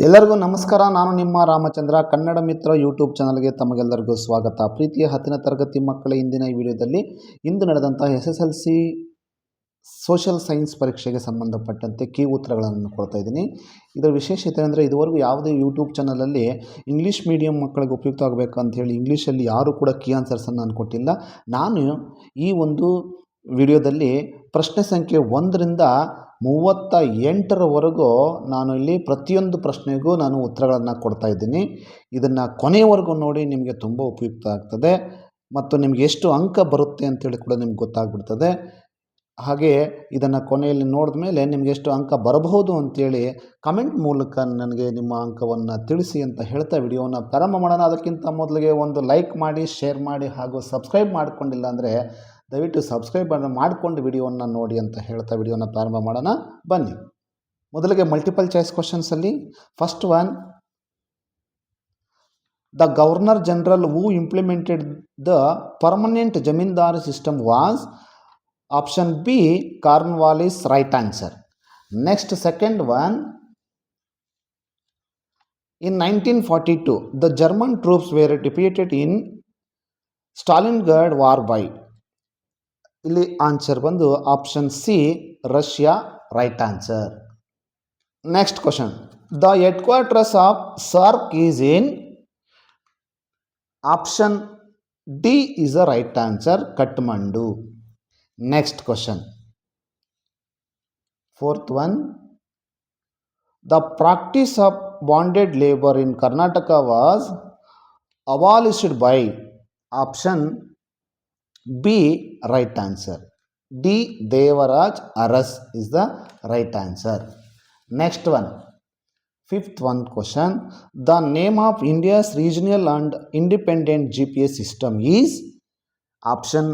ಎಲ್ಲರಿಗೂ ನಮಸ್ಕಾರ. ನಾನು ನಿಮ್ಮ ರಾಮಚಂದ್ರ. ಕನ್ನಡ ಮಿತ್ರ ಯೂಟ್ಯೂಬ್ ಚಾನಲ್ಗೆ ತಮಗೆಲ್ಲರಿಗೂ ಸ್ವಾಗತ. ಪ್ರೀತಿಯ 10ನೇ ತರಗತಿ ಮಕ್ಕಳ ಇಂದಿನ ಈ ವಿಡಿಯೋದಲ್ಲಿ ಇಂದು ನಡೆದಂಥ SSLC ಸೋಷಿಯಲ್ ಸೈನ್ಸ್ ಪರೀಕ್ಷೆಗೆ ಸಂಬಂಧಪಟ್ಟಂತೆ ಕೀ ಉತ್ತರಗಳನ್ನು ಕೊಡ್ತಾ ಇದ್ದೀನಿ. ಇದರ ವಿಶೇಷತೆ ಅಂದರೆ ಇದುವರೆಗೂ ಯಾವುದೇ ಯೂಟ್ಯೂಬ್ ಚಾನಲಲ್ಲಿ ಇಂಗ್ಲೀಷ್ ಮೀಡಿಯಂ ಮಕ್ಕಳಿಗೆ ಉಪಯುಕ್ತ ಆಗಬೇಕು ಅಂಥೇಳಿ ಇಂಗ್ಲೀಷಲ್ಲಿ ಯಾರೂ ಕೂಡ ಕೀ ಆನ್ಸರ್ಸನ್ನು ನಾನು ಕೊಟ್ಟಿಲ್ಲ. ನಾನು ಈ ಒಂದು ವಿಡಿಯೋದಲ್ಲಿ ಪ್ರಶ್ನೆ ಸಂಖ್ಯೆ 1ರಿಂದ 38ರವರೆಗೂ ನಾನು ಇಲ್ಲಿ ಪ್ರತಿಯೊಂದು ಪ್ರಶ್ನೆಗೂ ನಾನು ಉತ್ತರಗಳನ್ನು ಕೊಡ್ತಾ ಇದ್ದೀನಿ. ಇದನ್ನು ಕೊನೆಯವರೆಗೂ ನೋಡಿ, ನಿಮಗೆ ತುಂಬ ಉಪಯುಕ್ತ ಆಗ್ತದೆ ಮತ್ತು ನಿಮಗೆ ಎಷ್ಟು ಅಂಕ ಬರುತ್ತೆ ಅಂತೇಳಿ ಕೂಡ ನಿಮ್ಗೆ ಗೊತ್ತಾಗ್ಬಿಡ್ತದೆ. ಹಾಗೆ ಇದನ್ನು ಕೊನೆಯಲ್ಲಿ ನೋಡಿದ ಮೇಲೆ ನಿಮಗೆ ಎಷ್ಟು ಅಂಕ ಬರಬಹುದು ಅಂತೇಳಿ ಕಮೆಂಟ್ ಮೂಲಕ ನನಗೆ ನಿಮ್ಮ ಅಂಕವನ್ನು ತಿಳಿಸಿ ಅಂತ ಹೇಳ್ತಾ ವಿಡಿಯೋನ ಪ್ರಾರಂಭ ಮಾಡೋಣ. ಅದಕ್ಕಿಂತ ಮೊದಲಿಗೆ ಒಂದು ಲೈಕ್ ಮಾಡಿ, ಶೇರ್ ಮಾಡಿ ಹಾಗೂ ಸಬ್ಸ್ಕ್ರೈಬ್ ಮಾಡಿಕೊಂಡಿಲ್ಲ ಅಂದರೆ ದಯವಿಟ್ಟು ಸಬ್ಸ್ಕ್ರೈಬ್ ಮಾಡಿಕೊಂಡು ವಿಡಿಯೋವನ್ನು ನೋಡಿ ಅಂತ ಹೇಳ್ತಾ ವಿಡಿಯೋನ ಪ್ರಾರಂಭ ಮಾಡೋಣ. ಬನ್ನಿ. ಮೊದಲಿಗೆ ಮಲ್ಟಿಪಲ್ ಚಾಯ್ಸ್ ಕ್ವಶನ್ಸಲ್ಲಿ first one, the governor general who implemented the permanent zamindar system was option B Cornwallis. Right answer. Next second one, in 1942 the German troops were defeated in Stalingrad war by. ಇಲ್ಲಿ answer ಬಂದು option C Russia. Right answer. Next question, the headquarters of SAARC is in. Option D is the right answer, Kathmandu. Next question, fourth one, the practice of bonded labour in Karnataka was abolished by. Option B right answer, D Devaraj Urs is the right answer. Next one, fifth one question, the name of India's regional and independent GPS system is. Option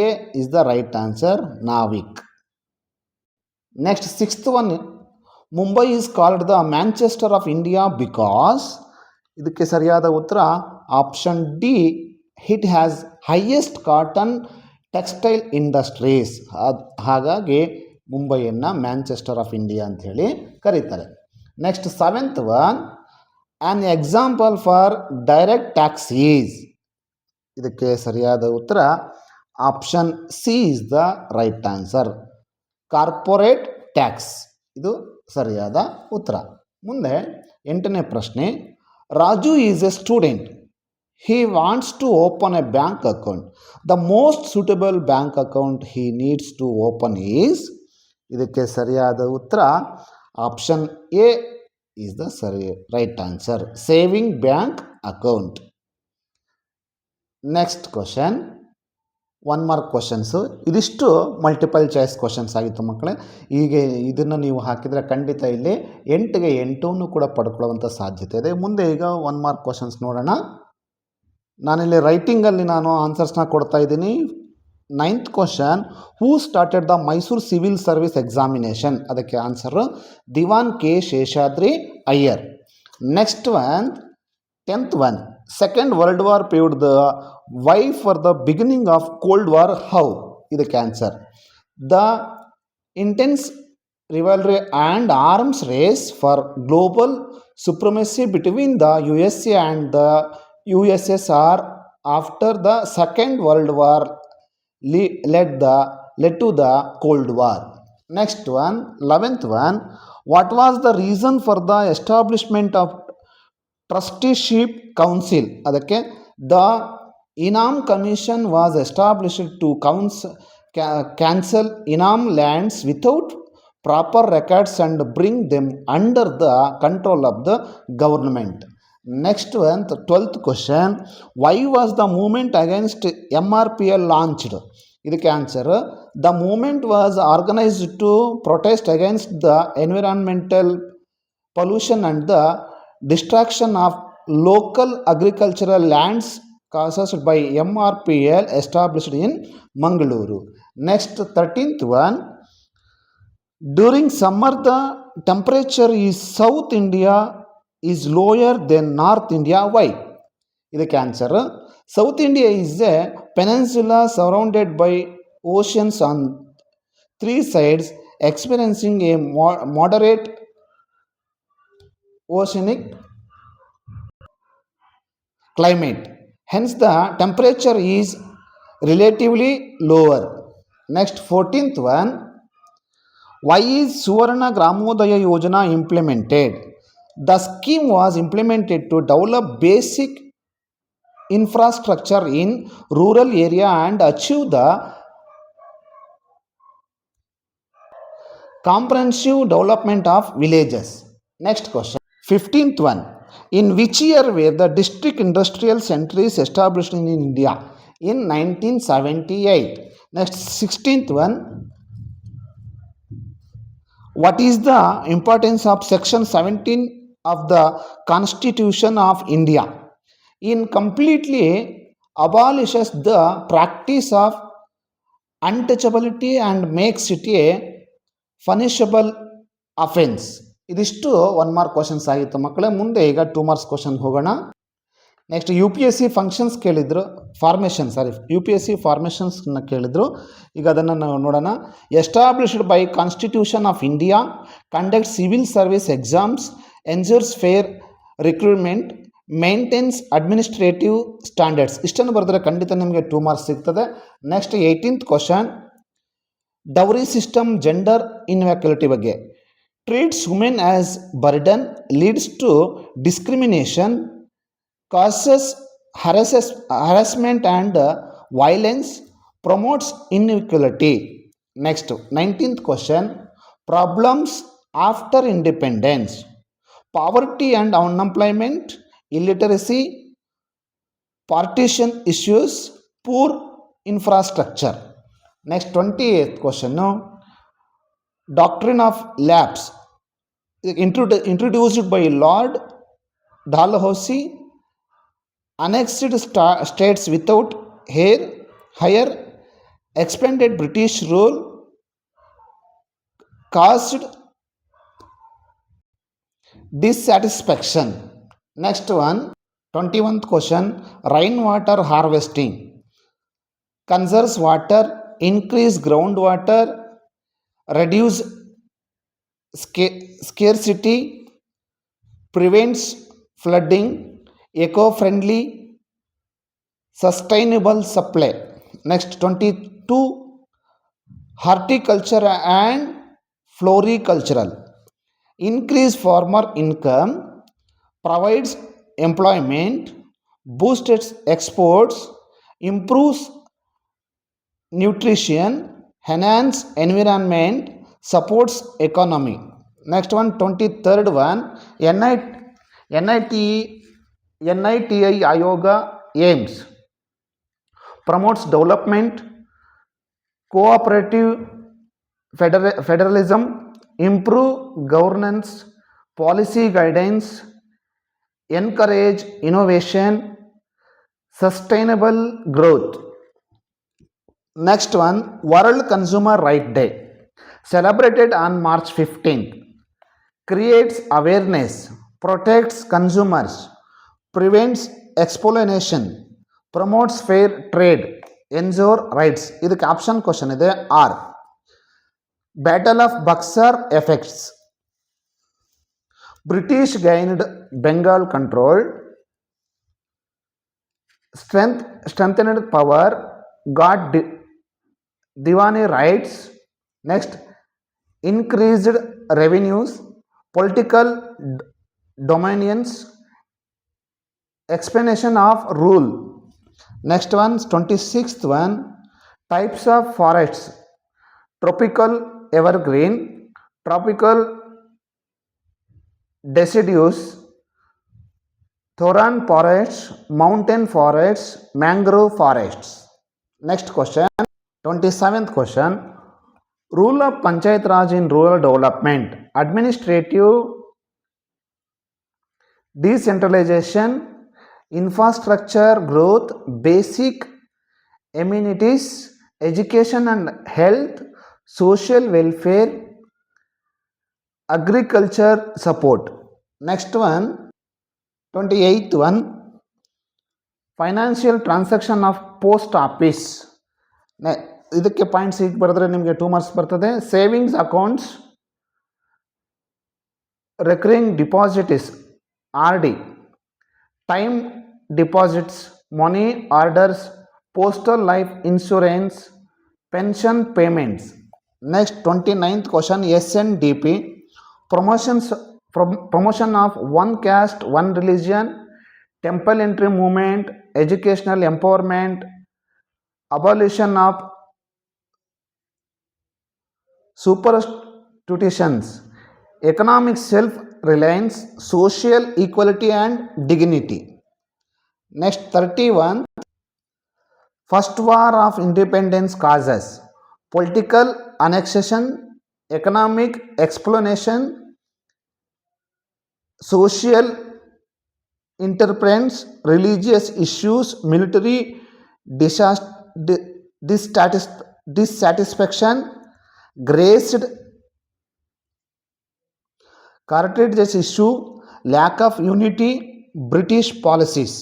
A is the right answer, Navik. Next, sixth one, Mumbai is called the Manchester of India because. ಇದಕ್ಕೆ ಸರಿಯಾದ ಉತ್ತರ option D, it has highest cotton textile industries. ಹಾಗಾಗಿ ಮುಂಬೈಯನ್ನು Manchester of India ಅಂಥೇಳಿ ಕರೀತಾರೆ. Next seventh one, an example for direct tax is. ಇದಕ್ಕೆ ಸರಿಯಾದ ಉತ್ತರ option C is the right answer, corporate tax. ಇದು ಸರಿಯಾದ ಉತ್ತರ. ಮುಂದೆ 8ನೇ ಪ್ರಶ್ನೆ, Raju is A student. He wants to open a bank account. The most suitable bank account he needs to open is. ಇದಕ್ಕೆ ಸರಿಯಾದ ಉತ್ತರ option A is the right answer, saving bank account. Next question, one mark questions. ಇದಿಷ್ಟು multiple choice questions ಆಗಿತ್ತು ಮಕ್ಕಳೇ. ಈಗ ಇದನ್ನು ನೀವು ಹಾಕಿದರೆ ಖಂಡಿತ ಇಲ್ಲಿ 8ಗೆ 8 ಕೂಡ ಪಡ್ಕೊಳ್ಳುವಂಥ ಸಾಧ್ಯತೆ ಇದೆ. ಮುಂದೆ ಈಗ ಒನ್ ಮಾರ್ಕ್ ಕ್ವಶನ್ಸ್ ನೋಡೋಣ. ನಾನಿಲ್ಲಿ ರೈಟಿಂಗಲ್ಲಿ ನಾನು ಆನ್ಸರ್ಸ್ನ ಕೊಡ್ತಾ ಇದ್ದೀನಿ. 9th question, who started the Mysore civil service examination. ಅದಕ್ಕೆ answer Diwan K Sheshadri Iyer. Next one, 10th one, second world war paved the way for the beginning of cold war how. ಇದಕ್ಕೆ answer the intense rivalry and arms race for global supremacy between the USA and the USSR after the Second World War led to the Cold War. Next one, 11th one, what was the reason for the establishment of Trusteeship Council? ಅದಕ್ಕೆ the Inam Commission was established to cancel Inam lands without proper records and bring them under the control of the government. Next one, 12th question, why was the movement against MRPL launched? ಇದಕ್ಕೆ answer, the movement was organized to protest against the environmental pollution and the destruction of local agricultural lands caused by MRPL established in Mangaluru. Next, 13th one, during summer the temperature in South India is lower than North India. Why? ಇದಕ್ಕೆ answer, south India is a peninsula surrounded by oceans on 3 sides, experiencing a moderate oceanic climate. Hence, the temperature is relatively lower. Next, 14th one. Why is Suvarna Gramodaya Yojana implemented? The scheme was implemented to develop basic infrastructure in rural area and achieve the comprehensive development of villages. Next question. 15th one. In which year were the district industrial centers established in India? In 1978. Next, 16th one. What is the importance of section 17 of the Constitution of India? In completely abolishes the practice of untouchability and makes it a punishable offense. ಇದಿಷ್ಟು 1 mark questions ಆಗಿತ್ತು ಮಕ್ಕಳೇ. ಮುಂದೆ ಈಗ 2 marks question ಹೋಗೋಣ. Next UPSC functions ಕೇಳಿದ್ರು, UPSC ಫಾರ್ಮೇಷನ್ಸ್ನ ಕೇಳಿದ್ರು. ಈಗ ಅದನ್ನು ನಾವು ನೋಡೋಣ. Established by constitution of India, conduct civil service exams, ensures fair recruitment, maintains administrative standards. ಇಷ್ಟನ್ನು ಬರೆದ್ರೆ ಖಂಡಿತ ನಿಮಗೆ 2 ಮಾರ್ಕ್ಸ್ ಸಿಗ್ತದೆ. Next 18th question, dowry system gender inequality ಬಗ್ಗೆ. Treats women as burden, leads to discrimination, causes harassment and violence, promotes inequality. Next, 19th question, problems after independence, poverty and unemployment, illiteracy, partition issues, poor infrastructure. Next, 28th question, doctrine of lapse, introduced by Lord Dalhousie, annexed states without higher expanded British rule, caused dissatisfaction. Next one, 21st question, rainwater harvesting, conserves water, increase groundwater, reduce scarcity, prevents flooding, eco-friendly, sustainable supply. Next, 22, horticulture and floricultural, increase farmer income, provides employment, boosts exports, improves nutrition, enhance environment, supports economy. Next one, 23rd one, NITI Ayoga aims, promotes development, cooperative federalism, improve governance, policy guidance, encourage innovation, sustainable growth. Next one, World Consumer Rights Day, celebrated on March 15th, creates awareness, protects consumers, prevents exploitation, promotes fair trade, ensure rights. ಇದಕ್ಕೆ option question ಇದೆ or. Battle of Buxar effects, British gained Bengal control, strengthened power, got Diwani rights. Next, increased revenues, political dominions, explanation of rule. Next one, 26th one, types of forests, tropical evergreen, tropical deciduous, thorn forests, mountain forests, mangrove forests. Next question, 27th question, rule of Panchayat Raj in rural development, administrative decentralization, infrastructure growth, basic amenities, education and health, social welfare, agriculture support. Next one, 28th one, financial transaction of post office. ಇದಕ್ಕೆ points ಹೀಗೆ ಬರೆದ್ರೆ ನಿಮಗೆ 2 marks ಬರ್ತದೆ. Savings accounts, recurring deposit is RD, time deposits, money orders, postal life insurance, pension payments. Next 29th question, SNDP, promotion of one caste, one religion, temple entry movement, educational empowerment, abolition of superstitions, economic self-reliance, social equality and dignity. Next 31, First War of Independence causes, political annexation, economic explanation, social interference, religious issues, military dissatisfaction, graced cartridges issue, lack of unity, British policies.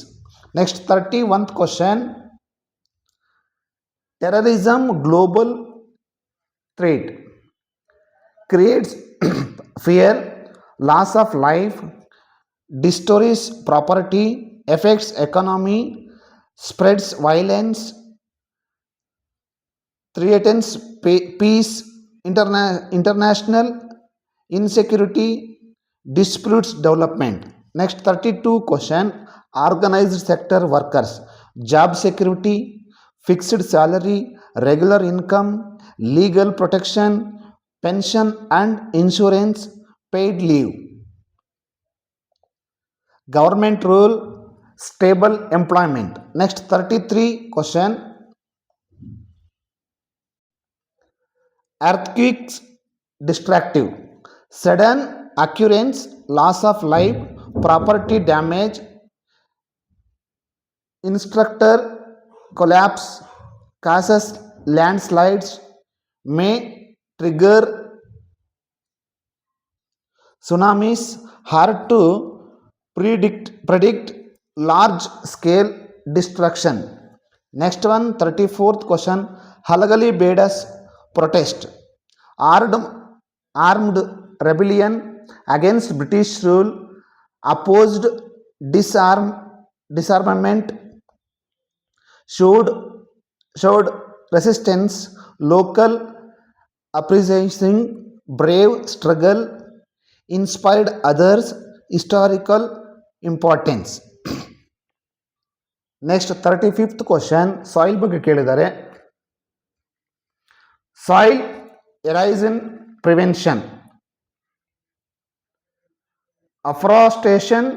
Next 31st question, terrorism global threat creates fear, loss of life, destroys property, affects economy, spreads violence, threatens peace, international insecurity, disputes development. Next 32 question, organized sector workers, job security, fixed salary, regular income, legal protection, pension and insurance, paid leave. Government rule, stable employment. Next 33 question, earthquakes destructive, sudden occurrence, loss of life, property damage, infrastructure collapse, causes landslides, may trigger tsunamis, hard to predict large scale destruction. Next one, 34th question, Halagali Bedas protest, armed rebellion against British rule, opposed disarmament, showed resistance, local uprising, brave struggle, inspired others, historical importance. Next 35th question, soil ಬಗ್ಗೆ ಕೇಳಿದ್ದಾರೆ. Soil erosion prevention, afforestation,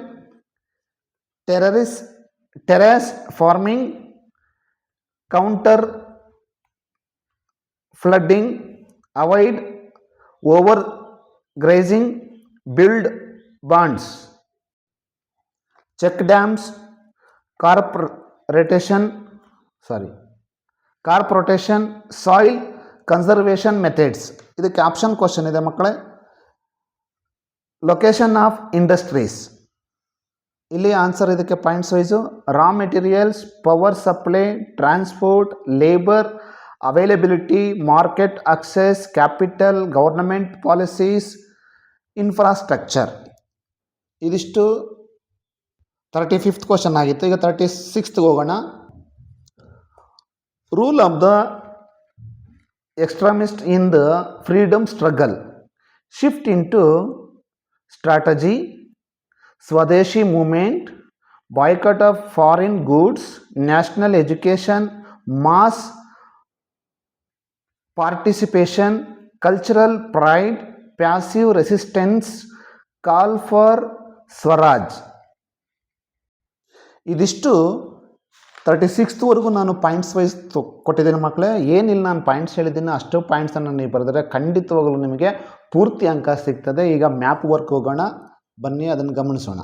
terrace farming, contour flooding, avoid over grazing, build bonds, check dams, crop rotation, soil conservation methods. ಇದಕ್ಕೆ option question ಇದೆ ಮಕ್ಕಳೇ. Location of industries, ಇಲ್ಲಿ answer ಇದಕ್ಕೆ points wise. Raw materials, power supply, transport, labour availability, market access, capital, government policies, infrastructure. ಇದಿಷ್ಟು 35th question ಆಗಿತ್ತು. ಈಗ 36th ಹೋಗೋಣ. Rule of the extremist in the freedom struggle, shift into strategy, swadeshi movement, boycott of foreign goods, national education, mass participation, cultural pride, passive resistance, call for swaraj. ಇದಿಷ್ಟು 36th ವರೆಗೂ ನಾನು points wise ಕೊಟ್ಟಿದ್ದೀನಿ ಮಕ್ಕಳೇ. ಏನಿಲ್ಲ, ನಾನು ಪಾಯಿಂಟ್ಸ್ ಹೇಳಿದ್ದೀನಿ, ಅಷ್ಟು ಪಾಯಿಂಟ್ಸನ್ನು ನೀವು ಬರೆದರೆ ಖಂಡಿತವಾಗಲೂ ನಿಮಗೆ ಪೂರ್ತಿ ಅಂಕ ಸಿಗ್ತದೆ. ಈಗ ಮ್ಯಾಪ್ ವರ್ಕ್ ಹೋಗೋಣ, ಬನ್ನಿ ಅದನ್ನು ಗಮನಿಸೋಣ.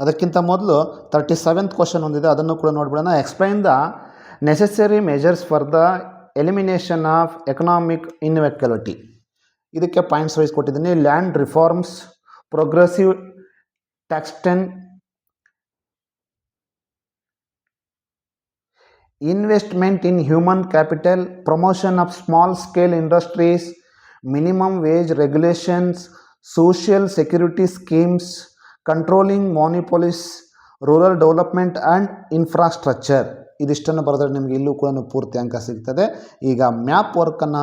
ಅದಕ್ಕಿಂತ ಮೊದಲು 37th ಕ್ವಶನ್ ಒಂದಿದೆ, ಅದನ್ನು ಕೂಡ ನೋಡ್ಬಿಡೋಣ. Explain the necessary measures for the elimination of economic inequality. ಇದಕ್ಕೆ ಪಾಯಿಂಟ್ಸ್ ವೈಸ್ ಕೊಟ್ಟಿದ್ದೀನಿ. Land reforms, progressive taxation, investment in human capital, promotion of small scale industries, minimum wage regulations, social security schemes, controlling monopolies, rural development and infrastructure. ಇದಿಷ್ಟನ್ನು ಬರೆದ್ರೆ ನಿಮಗೆ ಇಲ್ಲೂ ಕೂಡ ಪೂರ್ತಿ ಅಂಕ ಸಿಗ್ತದೆ. ಈಗ ಮ್ಯಾಪ್ ವರ್ಕನ್ನು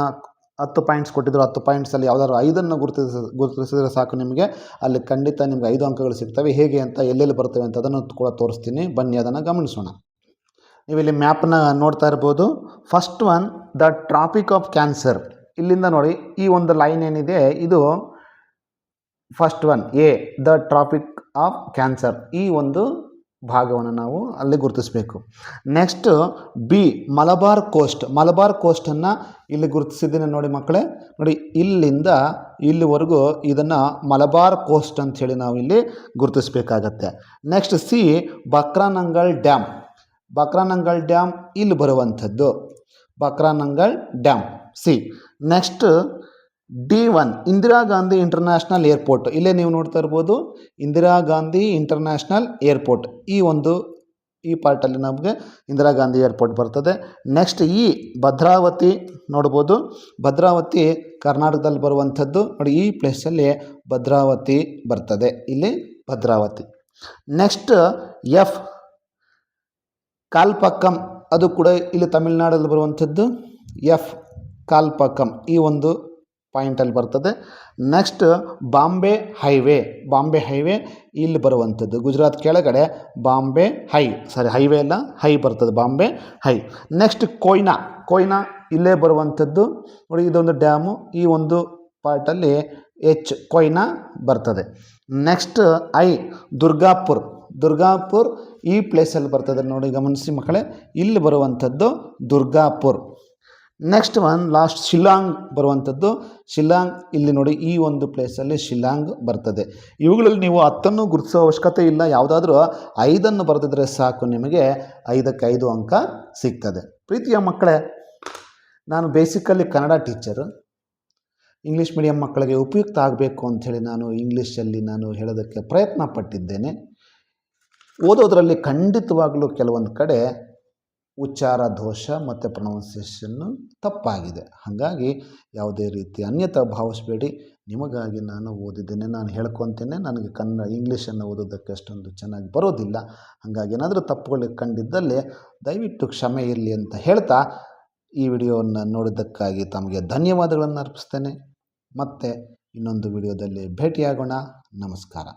10 ಪಾಯಿಂಟ್ಸ್ ಕೊಟ್ಟಿದ್ರು. 10 ಪಾಯಿಂಟ್ಸಲ್ಲಿ ಯಾವುದಾದ್ರು 5 ಗುರುತಿಸಿದ್ರೆ ಸಾಕು ನಿಮಗೆ. ಅಲ್ಲಿ ಖಂಡಿತ ನಿಮಗೆ 5 ಅಂಕಗಳು ಸಿಗ್ತವೆ. ಹೇಗೆ ಅಂತ, ಎಲ್ಲೆಲ್ಲಿ ಬರ್ತವೆ ಅಂತ ಅದನ್ನು ಕೂಡ ತೋರಿಸ್ತೀನಿ, ಬನ್ನಿ ಅದನ್ನು ಗಮನಿಸೋಣ. ನೀವು ಇಲ್ಲಿ ಮ್ಯಾಪ್ನ ನೋಡ್ತಾ ಇರ್ಬೋದು. First one, the tropic of cancer. ಇಲ್ಲಿಂದ ನೋಡಿ, ಈ ಒಂದು ಲೈನ್ ಏನಿದೆ ಇದು first one, A, the tropic of cancer. ಈ ಒಂದು ಭಾಗವನ್ನು ನಾವು ಅಲ್ಲಿ ಗುರುತಿಸಬೇಕು. Next B, Malabar coast. Malabar ಕೋಸ್ಟನ್ನು ಇಲ್ಲಿ ಗುರುತಿಸಿದ್ದೀನಿ ನೋಡಿ ಮಕ್ಕಳೇ. ನೋಡಿ, ಇಲ್ಲಿಂದ ಇಲ್ಲಿವರೆಗೂ ಇದನ್ನು ಮಲಬಾರ್ ಕೋಸ್ಟ್ ಅಂಥೇಳಿ ನಾವು ಇಲ್ಲಿ ಗುರುತಿಸಬೇಕಾಗತ್ತೆ. Next C, Bhakra Nangal dam. Bhakra Nangal dam ಇಲ್ಲಿ ಬರುವಂಥದ್ದು, Bhakra Nangal dam C. Next D1, Indira Gandhi international airport. ಇಲ್ಲೇ ನೀವು ನೋಡ್ತಾ ಇರ್ಬೋದು, ಇಂದಿರಾ ಗಾಂಧಿ ಇಂಟರ್ನ್ಯಾಷನಲ್ ಏರ್ಪೋರ್ಟ್. ಈ ಪಾರ್ಟಲ್ಲಿ ನಮಗೆ ಇಂದಿರಾ ಗಾಂಧಿ ಏರ್ಪೋರ್ಟ್ ಬರ್ತದೆ. ನೆಕ್ಸ್ಟ್ ಈ ಭದ್ರಾವತಿ ನೋಡ್ಬೋದು. ಭದ್ರಾವತಿ ಕರ್ನಾಟಕದಲ್ಲಿ ಬರುವಂಥದ್ದು ನೋಡಿ. ಈ ಪ್ಲೇಸಲ್ಲಿ ಭದ್ರಾವತಿ ಬರ್ತದೆ, ಇಲ್ಲಿ ಭದ್ರಾವತಿ. Next F, ಕಾಲ್ಪಕ್ಕಂ. ಅದು ಕೂಡ ಇಲ್ಲಿ ತಮಿಳುನಾಡಲ್ಲಿ ಬರುವಂಥದ್ದು. ಎಫ್, ಕಾಲ್ಪಕ್ಕಂ ಈ ಒಂದು ಪಾಯಿಂಟಲ್ಲಿ ಬರ್ತದೆ. Next Bombay highway. Bombay highway ಇಲ್ಲಿ ಬರುವಂಥದ್ದು, ಗುಜರಾತ್ ಕೆಳಗಡೆ ಬಾಂಬೆ ಹೈವೇ ಅಲ್ಲ, ಹೈ ಬರ್ತದೆ, ಬಾಂಬೆ ಹೈ. ನೆಕ್ಸ್ಟ್ ಕೊಯ್ನಾ. ಕೊಯ್ನಾ ಇಲ್ಲೇ ಬರುವಂಥದ್ದು ನೋಡಿ. ಇದೊಂದು ಡ್ಯಾಮು, ಈ ಒಂದು ಪಾರ್ಟಲ್ಲಿ ಎಚ್, ಕೊಯ್ನಾ ಬರ್ತದೆ. Next I, Durgapur. ದುರ್ಗಾಪುರ್ ಈ ಪ್ಲೇಸಲ್ಲಿ ಬರ್ತದೆ ನೋಡಿ, ಗಮನಿಸಿ ಮಕ್ಕಳೇ, ಇಲ್ಲಿ ಬರುವಂಥದ್ದು Durgapur. Next one last Shillong ಬರುವಂಥದ್ದು. ಶಿಲ್ಲಾಂಗ್ ಇಲ್ಲಿ ನೋಡಿ, ಈ ಒಂದು ಪ್ಲೇಸಲ್ಲಿ ಶಿಲ್ಲಾಂಗ್ ಬರ್ತದೆ. ಇವುಗಳಲ್ಲಿ ನೀವು 10 ಗುರುತಿಸೋ ಅವಶ್ಯಕತೆ ಇಲ್ಲ. ಯಾವುದಾದ್ರೂ 5 ಬರೆದಿದ್ರೆ ಸಾಕು, ನಿಮಗೆ 5ಕ್ಕೆ 5 ಅಂಕ ಸಿಗ್ತದೆ. ಪ್ರೀತಿಯ ಮಕ್ಕಳೇ, ನಾನು basically Kannada teacher. English medium ಮಕ್ಕಳಿಗೆ ಉಪಯುಕ್ತ ಆಗಬೇಕು ಅಂಥೇಳಿ ನಾನು ಇಂಗ್ಲೀಷಲ್ಲಿ ಹೇಳೋದಕ್ಕೆ ಪ್ರಯತ್ನ ಪಟ್ಟಿದ್ದೇನೆ. ಓದೋದ್ರಲ್ಲಿ ಖಂಡಿತವಾಗಲೂ ಕೆಲವೊಂದು ಕಡೆ ಉಚ್ಚಾರ ದೋಷ ಮತ್ತು ಪ್ರೊನೌನ್ಸಿಯೇಷನ್ನು ತಪ್ಪಾಗಿದೆ. ಹಾಗಾಗಿ ಯಾವುದೇ ರೀತಿ ಅನ್ಯತಾ ಭಾವಿಸಬೇಡಿ. ನಿಮಗಾಗಿ ನಾನು ಓದಿದ್ದೇನೆ, ನಾನು ಹೇಳ್ಕೊತೇನೆ. ನನಗೆ ಇಂಗ್ಲೀಷನ್ನು ಓದೋದಕ್ಕೆ ಅಷ್ಟೊಂದು ಚೆನ್ನಾಗಿ ಬರೋದಿಲ್ಲ. ಹಾಗಾಗಿ ಏನಾದರೂ ತಪ್ಪುಗಳು ಕಂಡಿದ್ದಲ್ಲಿ ದಯವಿಟ್ಟು ಕ್ಷಮೆ ಇರಲಿ ಅಂತ ಹೇಳ್ತಾ, ಈ ವಿಡಿಯೋವನ್ನು ನೋಡಿದ್ದಕ್ಕಾಗಿ ತಮಗೆ ಧನ್ಯವಾದಗಳನ್ನು ಅರ್ಪಿಸ್ತೇನೆ. ಮತ್ತೆ ಇನ್ನೊಂದು ವಿಡಿಯೋದಲ್ಲಿ ಭೇಟಿಯಾಗೋಣ. ನಮಸ್ಕಾರ.